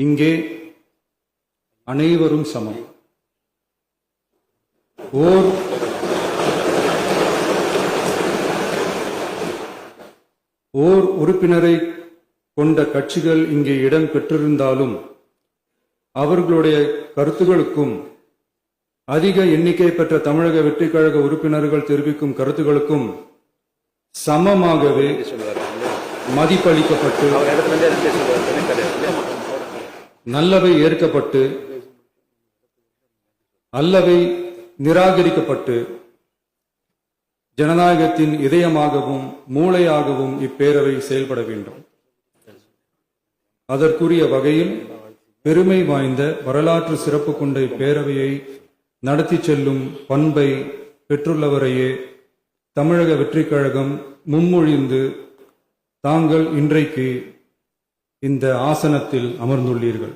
இங்கே அனைவரும் சமம். ஓர் உறுப்பினரை கொண்ட கட்சிகள் இங்கே இடம் பெற்றிருந்தாலும் அவர்களுடைய கருத்துகளுக்கும் அதிக எண்ணிக்கை பெற்ற தமிழக வெற்றிக் கழக உறுப்பினர்கள் தெரிவிக்கும் கருத்துகளுக்கும் சமமாகவே மதிப்பளிக்கப்பட்டு நல்லவை ஏற்கப்பட்டு அல்லவை நிராகரிக்கப்பட்டு ஜனநாயகத்தின் இதயமாகவும் மூளையாகவும் இப்பேரவை செயல்பட வேண்டும். அதற்குரிய வகையில் பெருமை வாய்ந்த வரலாற்று சிறப்பு கொண்ட இப்பேரவையை நடத்தி செல்லும் பண்பை பெற்றுள்ளவரையே தமிழக வெற்றிக் கழகம் முன்மொழிந்து தாங்கள் இன்றைக்கு இந்த ஆசனத்தில் அமர்ந்துள்ளீர்கள்.